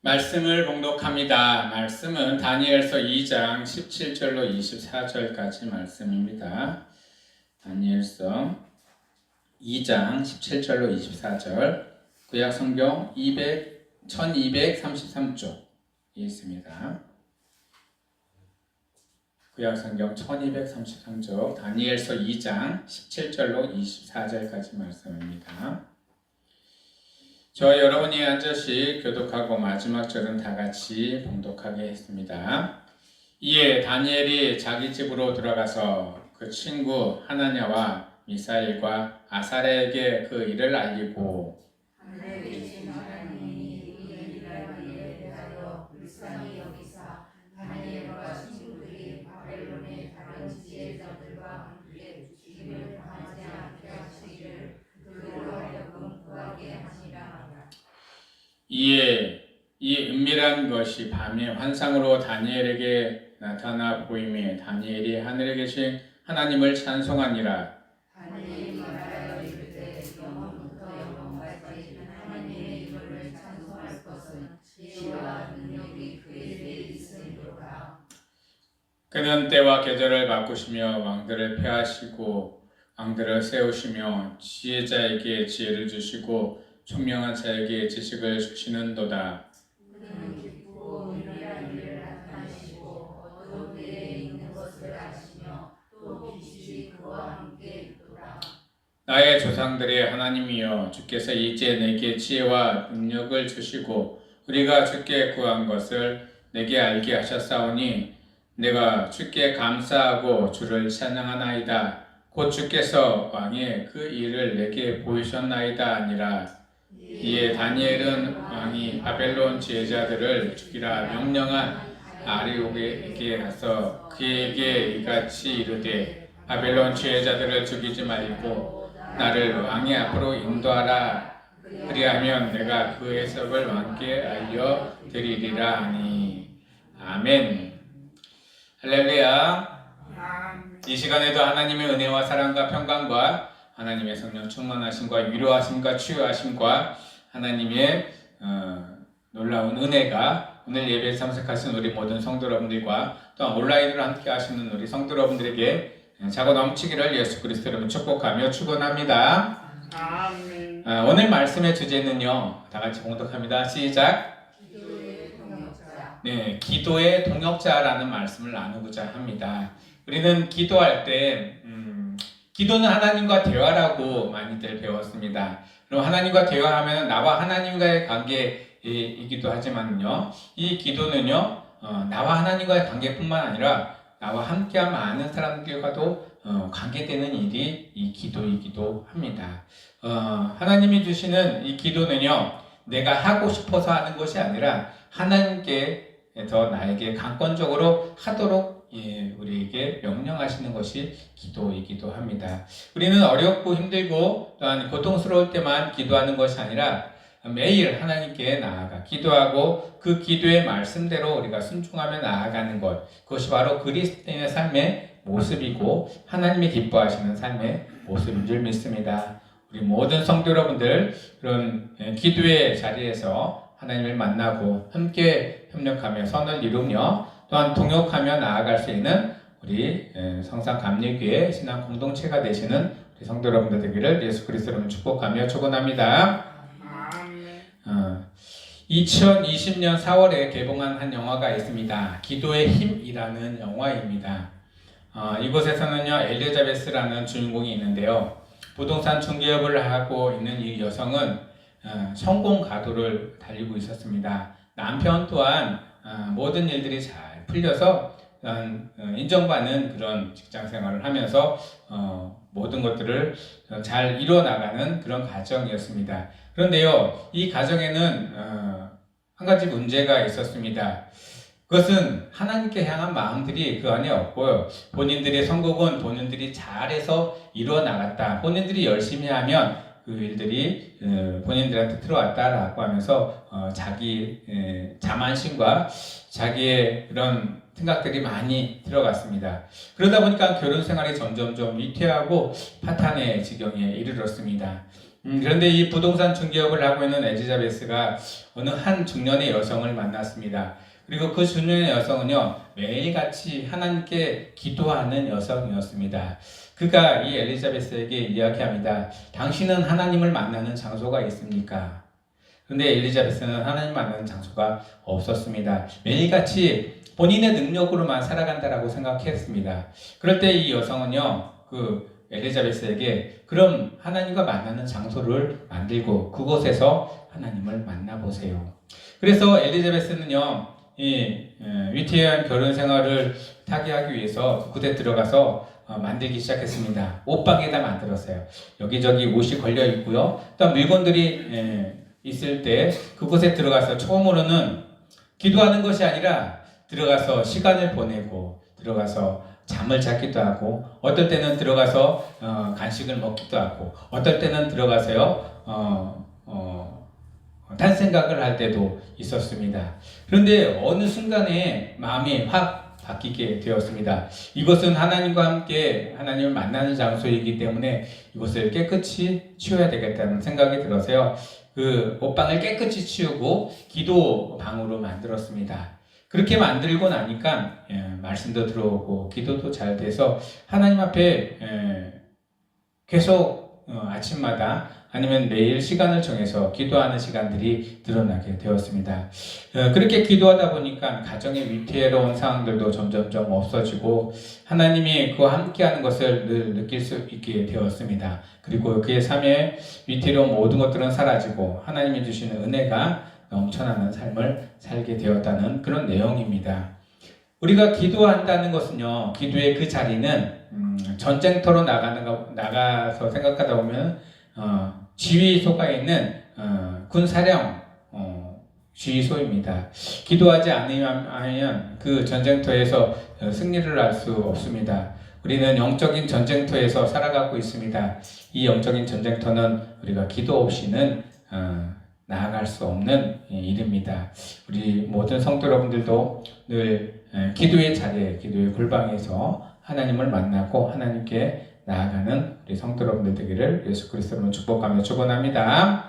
말씀을 봉독합니다. 말씀은 다니엘서 2장 17절로 24절까지 말씀입니다. 다니엘서 2장 17절로 24절, 구약성경 1233쪽에 있습니다. 구약성경 1233쪽, 다니엘서 2장 17절로 24절까지 말씀입니다. 저 여러분이 한 절씩 교독하고 마지막 절은 다 같이 봉독하겠습니다. 이에 다니엘이 자기 집으로 들어가서 그 친구 하나냐와 미사엘과 아사랴에게 그 일을 알리고, 하늘에 계신 하나님이 이의 일을 위해 대하여 불쌍히 여기사 다니엘과 친구들이 바벨론의 다른 지혜자들과 함께 죽임을 당하지 않게 하시기를 그로 하여금 구하게 하시라. 이에 이 은밀한 것이 밤에 환상으로 다니엘에게 나타나 보임에 다니엘이 하늘에 계신 하나님을 찬송하니라. 다니엘이 말하여 이르되 영원부터 영원까지 하나님의 이름을 찬송할 것은 지혜와 능력이 그에게 있으리로다. 그는 때와 계절을 바꾸시며 왕들을 폐하시고 왕들을 세우시며 지혜자에게 지혜를 주시고 총명한 자에게 지식을 주시는도다. 그는 깊고 은밀한 일을 나타내시고 어두운 데에 있는 것을 아시며 또 빛이 그와 함께 있도다. 나의 조상들의 하나님이여, 주께서 이제 내게 지혜와 능력을 주시고 우리가 주께 구한 것을 내게 알게 하셨사오니 내가 주께 감사하고 주를 찬양하나이다. 곧 주께서 왕의 그 일을 내게 보이셨나이다 아니라. 이에 다니엘은 왕이 바벨론 지혜자들을 죽이라 명령한 아리옥에게 가서 그에게 이같이 이르되, 바벨론 지혜자들을 죽이지 말고 나를 왕의 앞으로 인도하라. 그리하면 내가 그 해석을 왕께 알려드리리라 하니. 아멘. 할렐루야. 이 시간에도 하나님의 은혜와 사랑과 평강과 하나님의 성령 충만하심과 위로하심과 치유하심과 하나님의 놀라운 은혜가 오늘 예배에 참석하신 우리 모든 성도 여러분들과 또한 온라인으로 함께 하시는 우리 성도 여러분들에게 자고 넘치기를 예수 그리스도 이름으로 축복하며 축원합니다. 아멘. 오늘 말씀의 주제는요, 다 같이 봉독합니다. 시작. 기도의 동역자. 네, 기도의 동역자라는 말씀을 나누고자 합니다. 우리는 기도할 때 기도는 하나님과 대화라고 많이들 배웠습니다. 그럼 하나님과 대화하면 나와 하나님과의 관계이기도 하지만요, 이 기도는요, 나와 하나님과의 관계뿐만 아니라 나와 함께한 많은 사람들과도 관계되는 일이 이 기도이기도 합니다. 하나님이 주시는 이 기도는요, 내가 하고 싶어서 하는 것이 아니라 하나님께서 나에게 강권적으로 하도록 우리에게 명령하시는 것이 기도이기도 합니다. 우리는 어렵고 힘들고 또한 고통스러울 때만 기도하는 것이 아니라 매일 하나님께 나아가 기도하고 그 기도의 말씀대로 우리가 순종하며 나아가는 것, 그것이 바로 그리스도인의 삶의 모습이고 하나님이 기뻐하시는 삶의 모습인 줄 믿습니다. 우리 모든 성도 여러분들, 그런 기도의 자리에서 하나님을 만나고 함께 협력하며 선을 이루며 또한 동역하며 나아갈 수 있는 우리 성삼감리교회 신앙 공동체가 되시는 우리 성도 여러분들 되기를 예수 그리스도로 축복하며 축원합니다. 아멘. 2020년 4월에 개봉한 한 영화가 있습니다. 기도의 힘이라는 영화입니다. 이곳에서는요, 엘리자베스라는 주인공이 있는데요, 부동산 중개업을 하고 있는 이 여성은 성공 가도를 달리고 있었습니다. 남편 또한 모든 일들이 잘 풀려서 인정받는 그런 직장 생활을 하면서 모든 것들을 잘 이뤄나가는 그런 가정이었습니다. 그런데요, 이 가정에는 한 가지 문제가 있었습니다. 그것은 하나님께 향한 마음들이 그 안에 없고요, 본인들의 성공은 본인들이 잘해서 이뤄나갔다, 본인들이 열심히 하면 그 일들이 본인들한테 들어왔다라고 하면서 자기 자만심과 자기의 그런 생각들이 많이 들어갔습니다. 그러다 보니까 결혼 생활이 점점점 위태하고 파탄의 지경에 이르렀습니다. 그런데 이 부동산 중개업을 하고 있는 엘리자베스가 어느 한 중년의 여성을 만났습니다. 그리고 그 중년의 여성은요, 매일같이 하나님께 기도하는 여성이었습니다. 그가 이 엘리자베스에게 이야기합니다. 당신은 하나님을 만나는 장소가 있습니까? 그런데 엘리자베스는 하나님 만나는 장소가 없었습니다. 매일같이 본인의 능력으로만 살아간다라고 생각했습니다. 그럴 때 이 여성은요, 그 엘리자베스에게 그럼 하나님과 만나는 장소를 만들고 그곳에서 하나님을 만나보세요. 그래서 엘리자베스는요, 이 위태한 결혼 생활을 타개하기 위해서 그곳에 들어가서 만들기 시작했습니다. 옷방에다 만들었어요. 여기저기 옷이 걸려 있고요. 또 물건들이 있을 때 그곳에 들어가서 처음으로는 기도하는 것이 아니라 들어가서 시간을 보내고 들어가서 잠을 자기도 하고 어떨 때는 들어가서 간식을 먹기도 하고 어떨 때는 들어가서요 딴 생각을 할 때도 있었습니다. 그런데 어느 순간에 마음이 확 바뀌게 되었습니다. 이것은 하나님과 함께 하나님을 만나는 장소이기 때문에 이것을 깨끗이 치워야 되겠다는 생각이 들어서요. 그 옷방을 깨끗이 치우고 기도 방으로 만들었습니다. 그렇게 만들고 나니까 말씀도 들어오고 기도도 잘 돼서 하나님 앞에 계속 아침마다 아니면 매일 시간을 정해서 기도하는 시간들이 늘어나게 되었습니다. 그렇게 기도하다 보니까 가정의 위태로운 상황들도 점점점 없어지고 하나님이 그와 함께하는 것을 늘 느낄 수 있게 되었습니다. 그리고 그의 삶의 위태로운 모든 것들은 사라지고 하나님이 주시는 은혜가 넘쳐나는 삶을 살게 되었다는 그런 내용입니다. 우리가 기도한다는 것은요, 기도의 그 자리는 전쟁터로 나가서 생각하다 보면 지휘소가 있는 군사령 지휘소입니다. 기도하지 않으면 그 전쟁터에서 승리를 할 수 없습니다. 우리는 영적인 전쟁터에서 살아가고 있습니다. 이 영적인 전쟁터는 우리가 기도 없이는 나아갈 수 없는 일입니다. 우리 모든 성도 여러분들도 늘 기도의 자리에, 기도의 골방에서 하나님을 만나고 하나님께 나아가는 우리 성도 여러분들 되기를 예수 그리스도로 축복하며 축원합니다.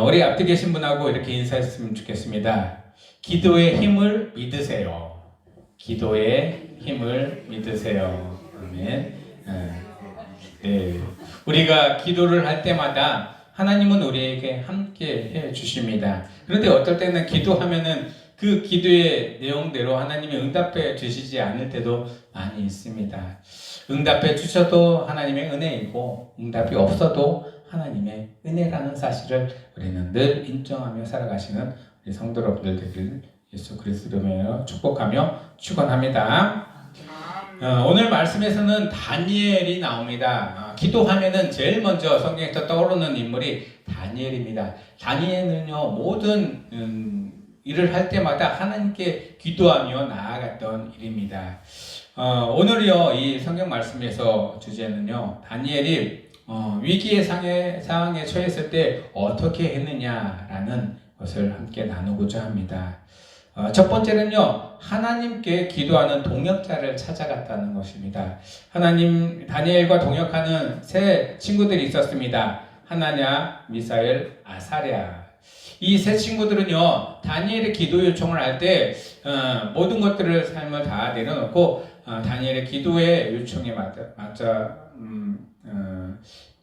우리 앞에 계신 분하고 이렇게 인사했으면 좋겠습니다. 기도의 힘을 믿으세요. 기도의 힘을 믿으세요. 아멘. 네. 우리가 기도를 할 때마다 하나님은 우리에게 함께 해 주십니다. 그런데 어떨 때는 기도하면은 그 기도의 내용대로 하나님이 응답해 주시지 않을 때도 많이 있습니다. 응답해 주셔도 하나님의 은혜이고 응답이 없어도 하나님의 은혜라는 사실을 우리는 늘 인정하며 살아가시는 우리 성도 여러분들 되길 예수 그리스도로 축복하며 축원합니다. 오늘 말씀에서는 다니엘이 나옵니다. 기도하면은 제일 먼저 성경에서 떠오르는 인물이 다니엘입니다. 다니엘은요, 모든 일을 할 때마다 하나님께 기도하며 나아갔던 일입니다. 오늘요, 이 성경 말씀에서 주제는요, 다니엘이 위기의 상황에 처했을 때 어떻게 했느냐라는 것을 함께 나누고자 합니다. 첫 번째는요, 하나님께 기도하는 동역자를 찾아갔다는 것입니다. 다니엘과 동역하는 세 친구들이 있었습니다. 하나냐, 미사엘, 아사랴. 이 세 친구들은요, 다니엘의 기도 요청을 할 때 모든 것들을 삶을 다 내려놓고 다니엘의 기도의 요청에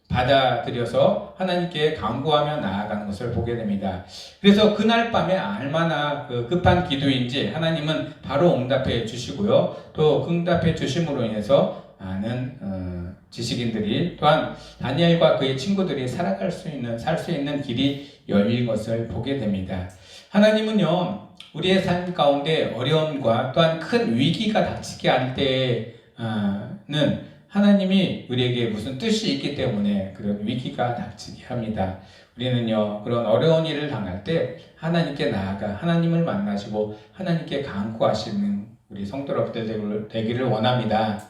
받아들여서 하나님께 간구하며 나아가는 것을 보게 됩니다. 그래서 그날 밤에 얼마나 급한 기도인지 하나님은 바로 응답해 주시고요. 또 응답해 주심으로 인해서 많은 지식인들이 또한 다니엘과 그의 친구들이 살 수 있는 길이 열린 것을 보게 됩니다. 하나님은요, 우리의 삶 가운데 어려움과 또한 큰 위기가 닥치게 할 때는 하나님이 우리에게 무슨 뜻이 있기 때문에 그런 위기가 닥치게 합니다. 우리는요, 그런 어려운 일을 당할 때 하나님께 나아가 하나님을 만나시고 하나님께 간구하시는 우리 성도 여러분들 되기를 원합니다.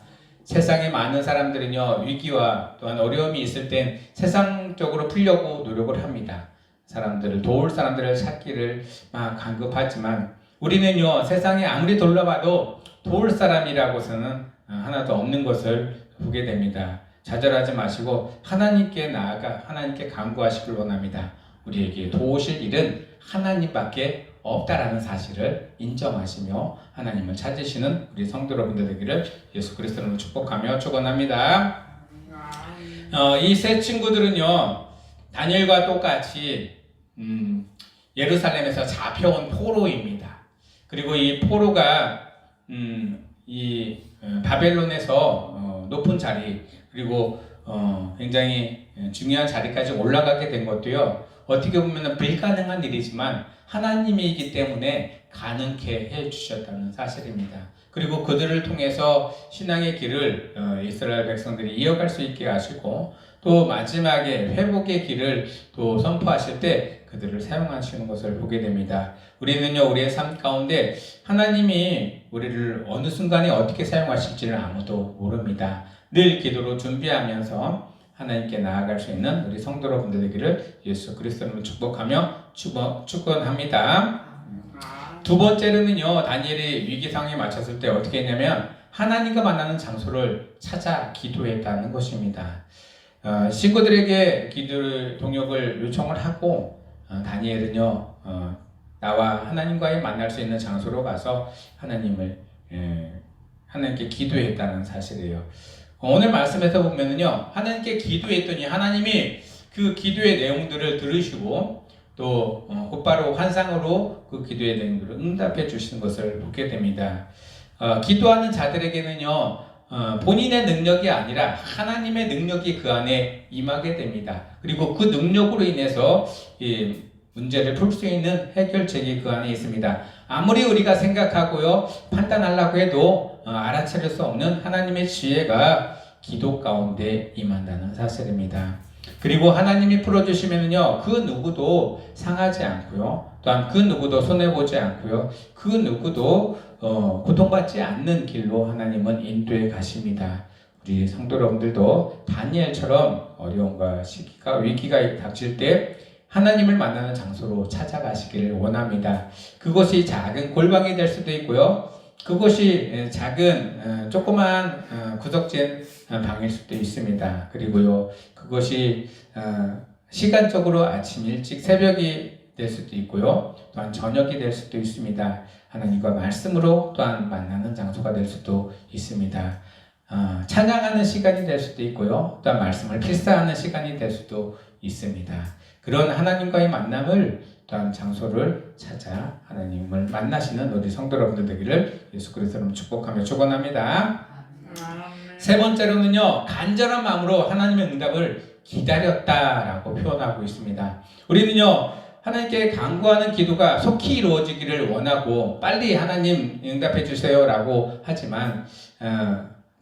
세상에 많은 사람들은요, 위기와 또한 어려움이 있을 땐 세상적으로 풀려고 노력을 합니다. 도울 사람들을 찾기를 막 간급하지만 우리는요 세상에 아무리 돌려봐도 도울 사람이라고서는 하나도 없는 것을 보게 됩니다. 좌절하지 마시고 하나님께 나아가 하나님께 간구하시길 원합니다. 우리에게 도우실 일은 하나님밖에 없다라는 사실을 인정하시며 하나님을 찾으시는 우리 성도 여러분들 되기를 예수 그리스도로 축복하며 축원합니다. 이 세 친구들은요 다니엘과 똑같이 예루살렘에서 잡혀온 포로입니다. 그리고 이 포로가 이 바벨론에서 높은 자리 그리고 굉장히 중요한 자리까지 올라가게 된 것도요 어떻게 보면 불가능한 일이지만 하나님이기 때문에 가능케 해주셨다는 사실입니다. 그리고 그들을 통해서 신앙의 길을 이스라엘 백성들이 이어갈 수 있게 하시고 또 마지막에 회복의 길을 또 선포하실 때 그들을 사용하시는 것을 보게 됩니다. 우리는요 우리의 삶 가운데 하나님이 우리를 어느 순간에 어떻게 사용하실지를 아무도 모릅니다. 늘 기도로 준비하면서 하나님께 나아갈 수 있는 우리 성도 여러분들 되기를 예수 그리스도로 축복하며 축원합니다. 두 번째로는요 다니엘이 위기 상황에 맞췄을 때 어떻게 했냐면 하나님과 만나는 장소를 찾아 기도했다는 것입니다. 친구들에게 기도 동역을 요청을 하고 다니엘은요 나와 하나님과의 만날 수 있는 장소로 가서 하나님께 기도했다는 사실이에요. 오늘 말씀에서 보면은요 하나님께 기도했더니 하나님이 그 기도의 내용들을 들으시고 또 곧바로 환상으로 그 기도의 내용들을 응답해 주시는 것을 보게 됩니다. 기도하는 자들에게는요 본인의 능력이 아니라 하나님의 능력이 그 안에 임하게 됩니다. 그리고 그 능력으로 인해서 이 문제를 풀 수 있는 해결책이 그 안에 있습니다. 아무리 우리가 생각하고요 판단하려고 해도 알아차릴 수 없는 하나님의 지혜가 기도 가운데 임한다는 사실입니다. 그리고 하나님이 풀어주시면요 그 누구도 상하지 않고요 또한 그 누구도 손해보지 않고요 그 누구도 고통받지 않는 길로 하나님은 인도해 가십니다. 우리 성도 여러분들도 다니엘처럼 어려움과 시기가 위기가 닥칠 때 하나님을 만나는 장소로 찾아가시기를 원합니다. 그것이 작은 골방이 될 수도 있고요 그것이 작은 조그만 구석진 방일 수도 있습니다. 그리고요 그것이 시간적으로 아침 일찍 새벽이 될 수도 있고요 또한 저녁이 될 수도 있습니다. 하나님과 말씀으로 또한 만나는 장소가 될 수도 있습니다. 찬양하는 시간이 될 수도 있고요 또한 말씀을 필사하는 시간이 될 수도 있습니다. 그런 하나님과의 만남을 또한 장소를 찾아 하나님을 만나시는 우리 성도 여러분들 되기를 예수 그리스도로 축복하며 축원합니다. 세 번째로는요 간절한 마음으로 하나님의 응답을 기다렸다라고 표현하고 있습니다. 우리는요 하나님께 간구하는 기도가 속히 이루어지기를 원하고 빨리 하나님 응답해 주세요 라고 하지만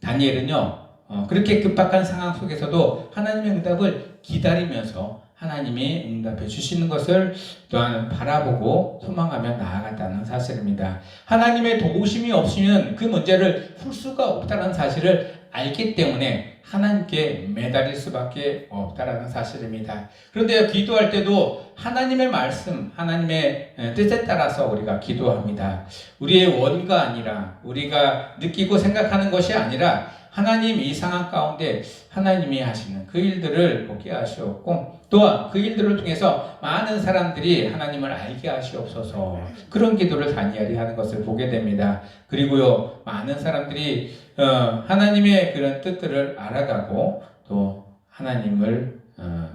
다니엘은요 그렇게 급박한 상황 속에서도 하나님의 응답을 기다리면서 하나님이 응답해 주시는 것을 또한 바라보고 소망하며 나아갔다는 사실입니다. 하나님의 도우심이 없으면 그 문제를 풀 수가 없다는 사실을 알기 때문에 하나님께 매달릴 수밖에 없다는 사실입니다. 그런데 기도할 때도 하나님의 말씀, 하나님의 뜻에 따라서 우리가 기도합니다. 우리의 원가 아니라 우리가 느끼고 생각하는 것이 아니라 하나님 이 상황 가운데 하나님이 하시는 그 일들을 보게 하시었고 또한 그 일들을 통해서 많은 사람들이 하나님을 알게 하시옵소서 그런 기도를 다니엘이 하는 것을 보게 됩니다. 그리고요 많은 사람들이 하나님의 그런 뜻들을 알아가고 또 하나님을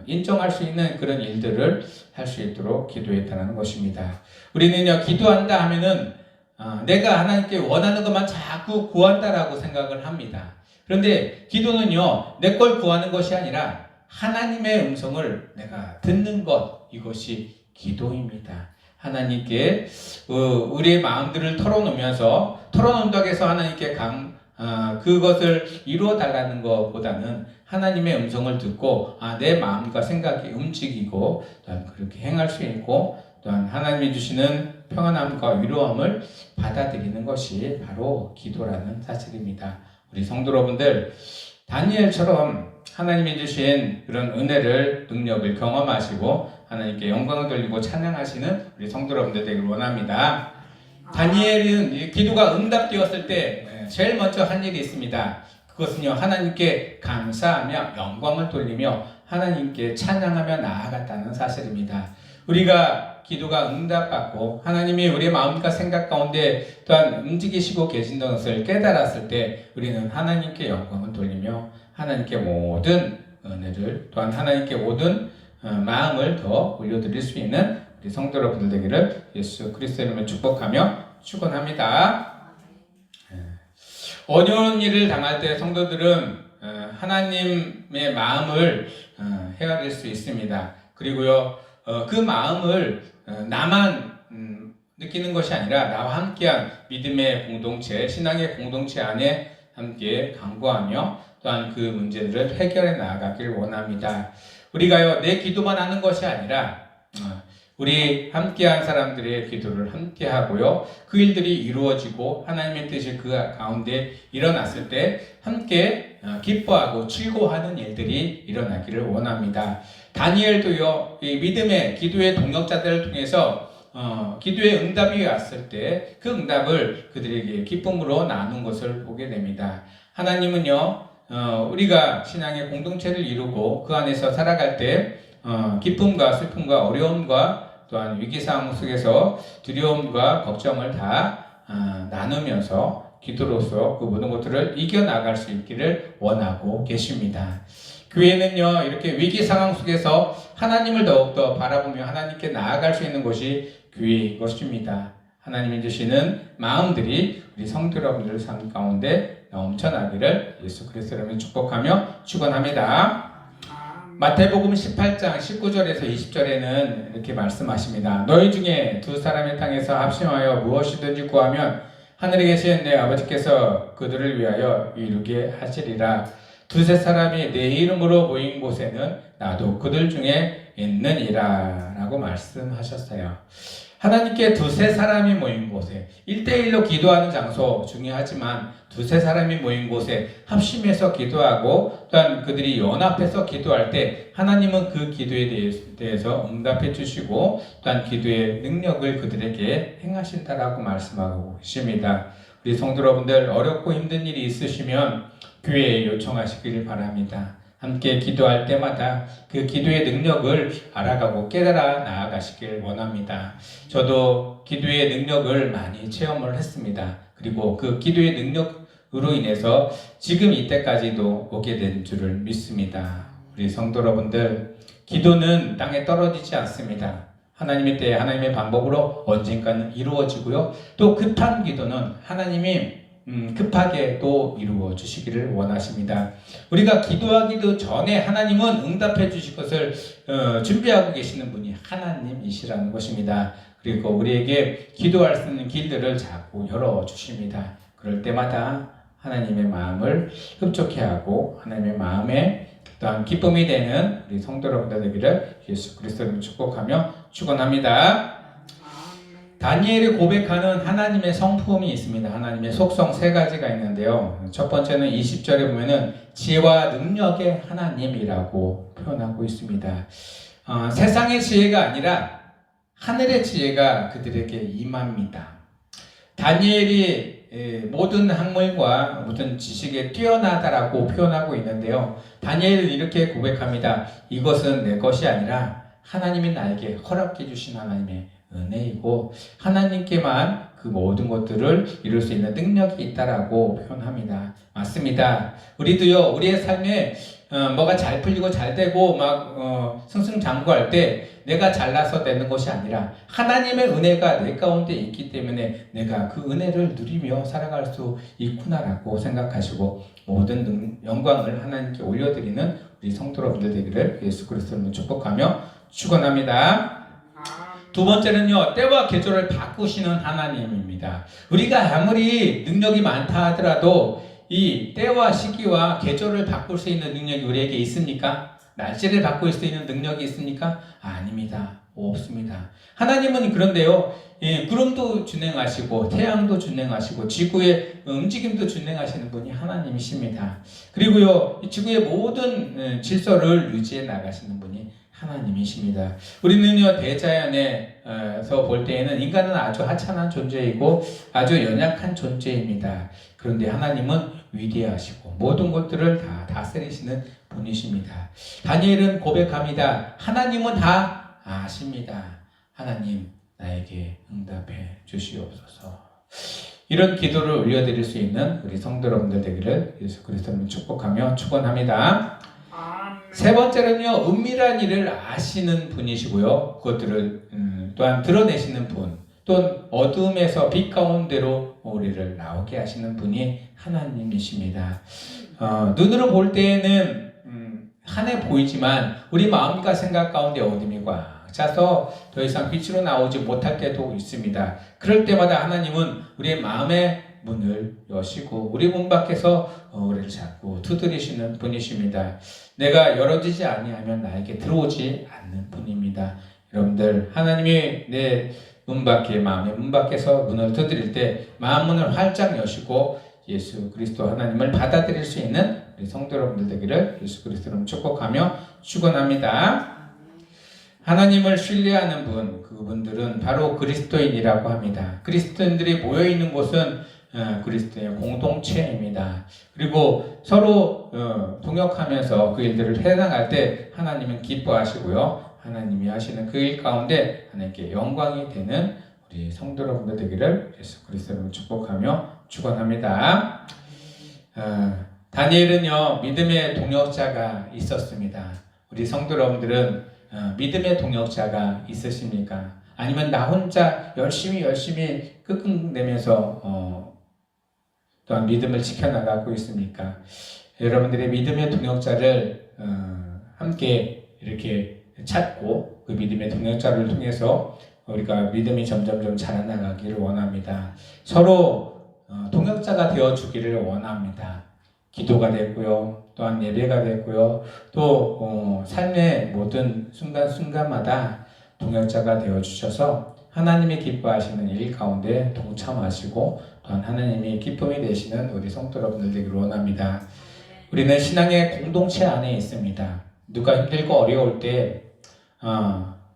인정할 수 있는 그런 일들을 할 수 있도록 기도했다는 것입니다. 우리는요 기도한다 하면은 내가 하나님께 원하는 것만 자꾸 구한다라고 생각을 합니다. 그런데 기도는요 내 걸 구하는 것이 아니라 하나님의 음성을 내가 듣는 것 이것이 기도입니다. 하나님께 우리의 마음들을 털어놓는다고 해서 하나님께 그것을 이루어 달라는 것보다는 하나님의 음성을 듣고 내 마음과 생각이 움직이고 또한 그렇게 행할 수 있고 또한 하나님이 주시는 평안함과 위로함을 받아들이는 것이 바로 기도라는 사실입니다. 우리 성도 여러분들 다니엘처럼 하나님이 주신 그런 은혜를 능력을 경험하시고 하나님께 영광을 돌리고 찬양하시는 우리 성도 여러분들 되길 원합니다. 다니엘은 이 기도가 응답되었을 때 제일 먼저 한 일이 있습니다. 그것은요, 하나님께 감사하며 영광을 돌리며 하나님께 찬양하며 나아갔다는 사실입니다. 우리가 기도가 응답받고 하나님이 우리의 마음과 생각 가운데 또한 움직이시고 계신다는 것을 깨달았을 때 우리는 하나님께 영광을 돌리며 하나님께 모든 은혜를 또한 하나님께 모든 마음을 더 올려드릴 수 있는 우리 성도 여러분들 되기를 예수 그리스도의 이름으로 축복하며 축원합니다. 어려운 일을 당할 때 성도들은 하나님의 마음을 헤아릴 수 있습니다. 그리고요, 그 마음을 나만 느끼는 것이 아니라 나와 함께한 믿음의 공동체, 신앙의 공동체 안에 함께 강구하며 또한 그 문제들을 해결해 나아가길 원합니다. 우리가요, 내 기도만 하는 것이 아니라 우리 함께한 사람들의 기도를 함께 하고요, 그 일들이 이루어지고 하나님의 뜻이 그 가운데 일어났을 때 함께 기뻐하고 즐거워하는 일들이 일어나기를 원합니다. 다니엘도요, 이 믿음의 기도의 동역자들을 통해서 기도의 응답이 왔을 때 그 응답을 그들에게 기쁨으로 나눈 것을 보게 됩니다. 하나님은요, 우리가 신앙의 공동체를 이루고 그 안에서 살아갈 때 기쁨과 슬픔과 어려움과 또한 위기상황 속에서 두려움과 걱정을 다 나누면서 기도로서 그 모든 것들을 이겨나갈 수 있기를 원하고 계십니다. 교회는요, 이렇게 위기상황 속에서 하나님을 더욱더 바라보며 하나님께 나아갈 수 있는 곳이 교회인 것입니다. 하나님이 주시는 마음들이 우리 성도 여러분들 삶 가운데 넘쳐나기를 예수 그리스도의 이름으로 축복하며 축원합니다. 마태복음 18장 19절에서 20절에는 이렇게 말씀하십니다. 너희 중에 두 사람이 땅에서 합심하여 무엇이든지 구하면 하늘에 계신 내 아버지께서 그들을 위하여 이루게 하시리라. 두세 사람이 내 이름으로 모인 곳에는 나도 그들 중에 있느니라 라고 말씀하셨어요. 하나님께 두세 사람이 모인 곳에 1대1로 기도하는 장소 중요하지만 두세 사람이 모인 곳에 합심해서 기도하고 또한 그들이 연합해서 기도할 때 하나님은 그 기도에 대해서 응답해 주시고 또한 기도의 능력을 그들에게 행하신다라고 말씀하고 계십니다. 우리 성도 여러분들 어렵고 힘든 일이 있으시면 교회에 요청하시기를 바랍니다. 함께 기도할 때마다 그 기도의 능력을 알아가고 깨달아 나아가시길 원합니다. 저도 기도의 능력을 많이 체험을 했습니다. 그리고 그 기도의 능력으로 인해서 지금 이때까지도 오게 된 줄을 믿습니다. 우리 성도 여러분들, 기도는 땅에 떨어지지 않습니다. 하나님의 때에 하나님의 방법으로 언젠가는 이루어지고요. 또 급한 기도는 하나님이 급하게 또 이루어 주시기를 원하십니다. 우리가 기도하기도 전에 하나님은 응답해 주실 것을 준비하고 계시는 분이 하나님이시라는 것입니다. 그리고 우리에게 기도할 수 있는 길들을 자꾸 열어 주십니다. 그럴 때마다 하나님의 마음을 흡족해 하고 하나님의 마음에 또한 기쁨이 되는 우리 성도 여러분들 되기를 예수 그리스도를 축복하며 축원합니다. 다니엘이 고백하는 하나님의 성품이 있습니다. 하나님의 속성 세 가지가 있는데요. 첫 번째는 20절에 보면은 지혜와 능력의 하나님이라고 표현하고 있습니다. 세상의 지혜가 아니라 하늘의 지혜가 그들에게 임합니다. 다니엘이 모든 학문과 모든 지식에 뛰어나다라고 표현하고 있는데요. 다니엘은 이렇게 고백합니다. 이것은 내 것이 아니라 하나님이 나에게 허락해 주신 하나님의 은혜이고 하나님께만 그 모든 것들을 이룰 수 있는 능력이 있다라고 표현합니다. 맞습니다. 우리도요, 우리의 삶에 뭐가 잘 풀리고 잘 되고 막 승승장구할 때 내가 잘나서 되는 것이 아니라 하나님의 은혜가 내 가운데 있기 때문에 내가 그 은혜를 누리며 살아갈 수 있구나라고 생각하시고 모든 영광을 하나님께 올려드리는 우리 성도 여러분들 되기를 예수 그리스도로 축복하며 축원합니다. 두 번째는요, 때와 계절을 바꾸시는 하나님입니다. 우리가 아무리 능력이 많다 하더라도 이 때와 시기와 계절을 바꿀 수 있는 능력이 우리에게 있습니까? 날씨를 바꿀 수 있는 능력이 있습니까? 아닙니다. 없습니다. 하나님은 그런데요, 구름도 준행하시고 태양도 준행하시고 지구의 움직임도 준행하시는 분이 하나님이십니다. 그리고요, 지구의 모든 질서를 유지해 나가시는 분이 하나님이십니다. 우리는요, 대자연에서 볼 때에는 인간은 아주 하찮은 존재이고 아주 연약한 존재입니다. 그런데 하나님은 위대하시고 모든 것들을 다 다스리시는 분이십니다. 다니엘은 고백합니다. 하나님은 다 아십니다. 하나님, 나에게 응답해 주시옵소서. 이런 기도를 올려드릴 수 있는 우리 성도 여러분들 되기를 예수 그리스도를 축복하며 축원합니다. 세 번째는요, 은밀한 일을 아시는 분이시고요, 그것들을 또한 드러내시는 분, 또 어둠에서 빛 가운데로 우리를 나오게 하시는 분이 하나님이십니다. 눈으로 볼 때에는 환해 보이지만 우리 마음과 생각 가운데 어둠이 꽉 차서 더 이상 빛으로 나오지 못할 때도 있습니다. 그럴 때마다 하나님은 우리의 마음의 문을 여시고 우리 문 밖에서 우리를 자꾸 두드리시는 분이십니다. 내가 열어지지 아니하면 나에게 들어오지 않는 분입니다. 여러분들, 하나님이 내 문 밖에, 마음의 문 밖에서 문을 두드릴 때 마음 문을 활짝 여시고 예수 그리스도 하나님을 받아들일 수 있는 우리 성도 여러분들 되기를 예수 그리스도로 축복하며 축원합니다. 하나님을 신뢰하는 분, 그분들은 바로 그리스도인이라고 합니다. 그리스도인들이 모여있는 곳은 그리스도의 공동체입니다. 그리고 서로 동역하면서 그 일들을 해나갈 때 하나님은 기뻐하시고요, 하나님이 하시는 그 일 가운데 하나님께 영광이 되는 우리 성도 여러분들 되기를 예수 그리스도로 축복하며 축원합니다. 다니엘은요, 믿음의 동역자가 있었습니다. 우리 성도 여러분들은 믿음의 동역자가 있으십니까? 아니면 나 혼자 열심히 끙끙대면서 또한 믿음을 지켜나가고 있습니까? 여러분들의 믿음의 동역자를 함께 이렇게 찾고 그 믿음의 동역자를 통해서 우리가 믿음이 점점 자라나가기를 원합니다. 서로 동역자가 되어주기를 원합니다. 기도가 됐고요, 또한 예배가 됐고요, 또 삶의 모든 순간순간마다 동역자가 되어주셔서 하나님이 기뻐하시는 일 가운데 동참하시고 또한 하나님이 기쁨이 되시는 우리 성도 여러분들 되기를 원합니다. 우리는 신앙의 공동체 안에 있습니다. 누가 힘들고 어려울 때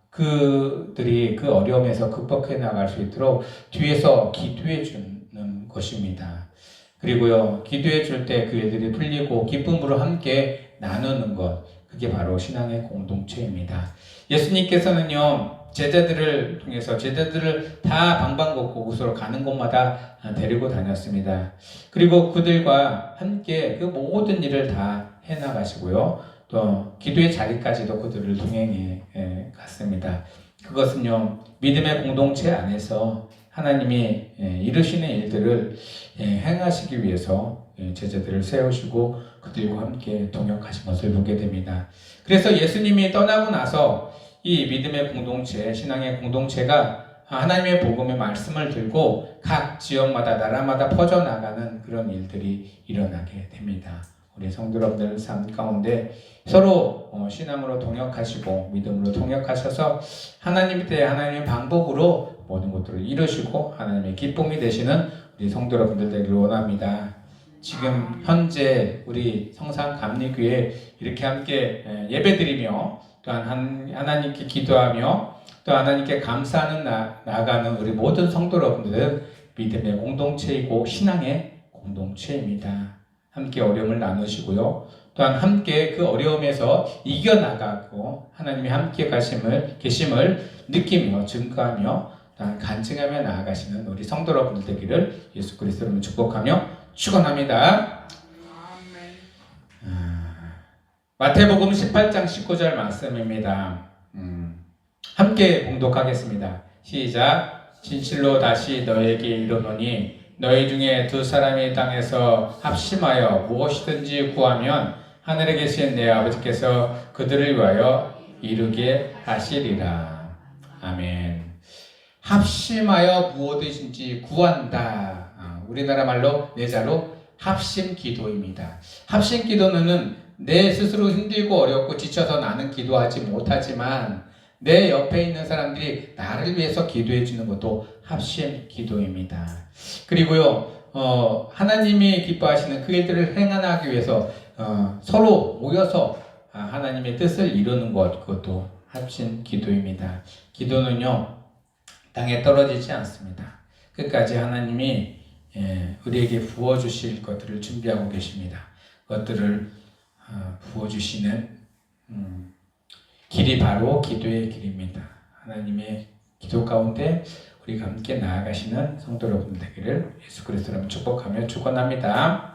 그들이 그 어려움에서 극복해 나갈 수 있도록 뒤에서 기도해 주는 것입니다. 그리고요, 기도해 줄 때 그 일들이 풀리고 기쁨으로 함께 나누는 것, 그게 바로 신앙의 공동체입니다. 예수님께서는요, 제자들을 통해서 제자들을 다 방방곡곡으로 가는 곳마다 데리고 다녔습니다. 그리고 그들과 함께 그 모든 일을 다 해나가시고요, 또 기도의 자리까지도 그들을 동행해 갔습니다. 그것은요, 믿음의 공동체 안에서 하나님이 이루시는 일들을 행하시기 위해서 제자들을 세우시고 그들과 함께 동역하신 것을 보게 됩니다. 그래서 예수님이 떠나고 나서 이 믿음의 공동체, 신앙의 공동체가 하나님의 복음의 말씀을 들고 각 지역마다, 나라마다 퍼져나가는 그런 일들이 일어나게 됩니다. 우리 성도 여러분들 삶 가운데 서로 신앙으로 동역하시고 믿음으로 동역하셔서 하나님에 대해 하나님의 방법으로 모든 것들을 이루시고 하나님의 기쁨이 되시는 우리 성도 여러분들 되기를 원합니다. 지금 현재 우리 성산 감리교회 이렇게 함께 예배드리며 또한 하나님께 기도하며 또 하나님께 감사하는 나아가는 우리 모든 성도 여러분들은 믿음의 공동체이고 신앙의 공동체입니다. 함께 어려움을 나누시고요, 또한 함께 그 어려움에서 이겨나가고 하나님이 함께 계심을 느끼며 증거하며 또한 간증하며 나아가시는 우리 성도 여러분들 되기를 예수 그리스도로 축복하며 축원합니다. 마태복음 18장 19절 말씀입니다. 함께 봉독하겠습니다. 시작. 진실로 다시 너에게 이르노니 너희 중에 두 사람이 땅에서 합심하여 무엇이든지 구하면 하늘에 계신 내 아버지께서 그들을 위하여 이루게 하시리라. 아멘. 합심하여 무엇이든지 구한다. 우리나라 말로 내자로 합심 기도입니다. 합심 기도는 내 스스로 힘들고 어렵고 지쳐서 나는 기도하지 못하지만 내 옆에 있는 사람들이 나를 위해서 기도해 주는 것도 합심 기도입니다. 그리고요, 하나님이 기뻐하시는 그 일들을 행하기 위해서 서로 모여서 하나님의 뜻을 이루는 것, 그것도 합친 기도입니다. 기도는요 땅에 떨어지지 않습니다. 끝까지 하나님이 우리에게 부어주실 것들을 준비하고 계십니다. 그것들을 부어주시는 길이 바로 기도의 길입니다. 하나님의 기도 가운데 우리가 함께 나아가시는 성도 여러분 되기를 예수 그리스도로 축복하며 축원합니다.